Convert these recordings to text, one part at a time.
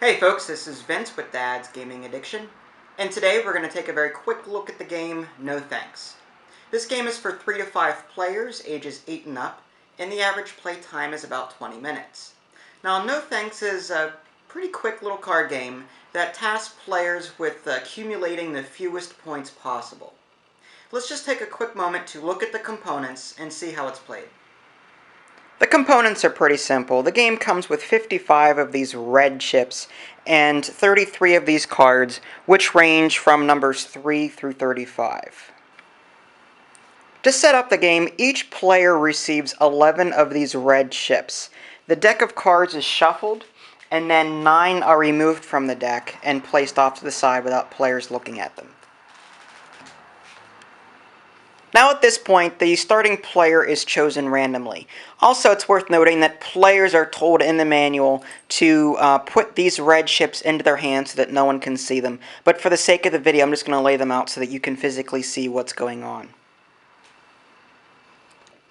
Hey folks, this is Vince with Dad's Gaming Addiction, and today we're going to take a very quick look at the game No Thanks. This game is for 3 to 5 players, ages 8 and up, and the average play time is about 20 minutes. Now, No Thanks is a pretty quick little card game that tasks players with accumulating the fewest points possible. Let's just take a quick moment to look at the components and see how it's played. The components are pretty simple. The game comes with 55 of these red chips and 33 of these cards, which range from numbers 3 through 35. To set up the game, each player receives 11 of these red chips. The deck of cards is shuffled, and then 9 are removed from the deck and placed off to the side without players looking at them. Now at this point, the starting player is chosen randomly. Also, it's worth noting that players are told in the manual to put these red chips into their hands so that no one can see them. But for the sake of the video, I'm just going to lay them out so that you can physically see what's going on.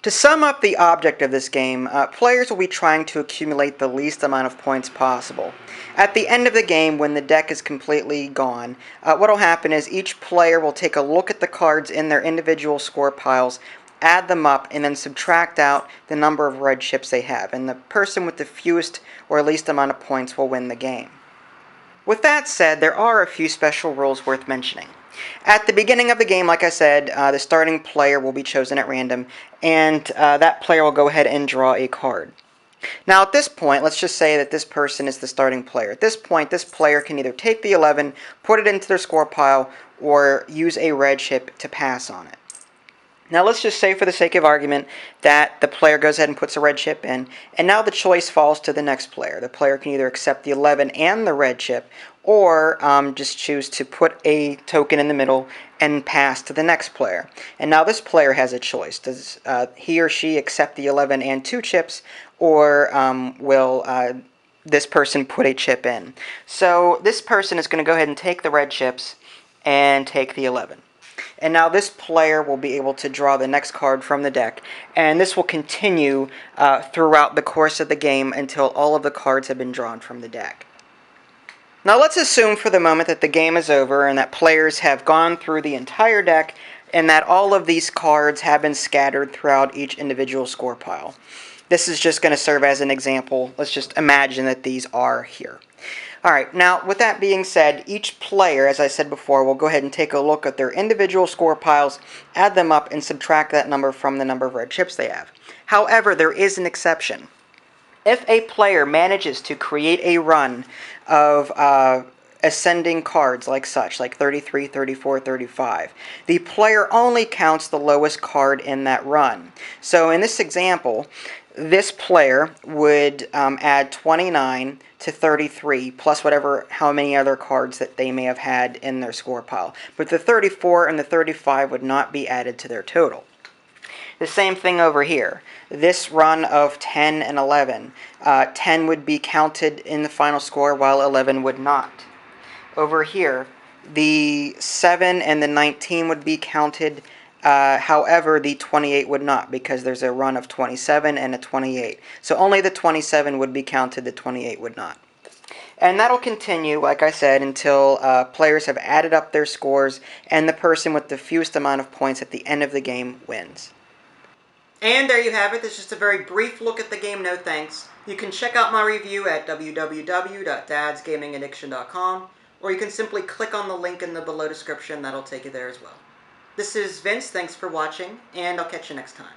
To sum up the object of this game, players will be trying to accumulate the least amount of points possible. At the end of the game, when the deck is completely gone, what will happen is each player will take a look at the cards in their individual score piles, add them up, and then subtract out the number of red chips they have, and the person with the fewest or least amount of points will win the game. With that said, there are a few special rules worth mentioning. At the beginning of the game, like I said, the starting player will be chosen at random, and that player will go ahead and draw a card. Now at this point, let's just say that this person is the starting player. At this point, this player can either take the 11, put it into their score pile, or use a red chip to pass on it. Now let's just say, for the sake of argument, that the player goes ahead and puts a red chip in, and now the choice falls to the next player. The player can either accept the 11 and the red chip, or just choose to put a token in the middle and pass to the next player. And now this player has a choice. Does he or she accept the 11 and 2 chips, or will this person put a chip in? So this person is going to go ahead and take the red chips and take the 11. And now this player will be able to draw the next card from the deck, and this will continue throughout the course of the game until all of the cards have been drawn from the deck. Now let's assume for the moment that the game is over and that players have gone through the entire deck and that all of these cards have been scattered throughout each individual score pile. This is just going to serve as an example. Let's just imagine that these are here. Alright, now with that being said, each player, as I said before, will go ahead and take a look at their individual score piles, add them up, and subtract that number from the number of red chips they have. However, there is an exception. If a player manages to create a run of ascending cards like such, like 33, 34, 35, the player only counts the lowest card in that run. So in this example, this player would add 29 to 33 plus how many other cards that they may have had in their score pile. But the 34 and the 35 would not be added to their total. The same thing over here. This run of 10 and 11, 10 would be counted in the final score while 11 would not. Over here, the 7 and the 19 would be counted, however the 28 would not, because there's a run of 27 and a 28. So only the 27 would be counted, the 28 would not. And that'll continue, like I said, until players have added up their scores and the person with the fewest amount of points at the end of the game wins. And there you have it. This is just a very brief look at the game No Thanks. You can check out my review at www.dadsgamingaddiction.com, or you can simply click on the link in the below description. That'll take you there as well. This is Vince. Thanks for watching, and I'll catch you next time.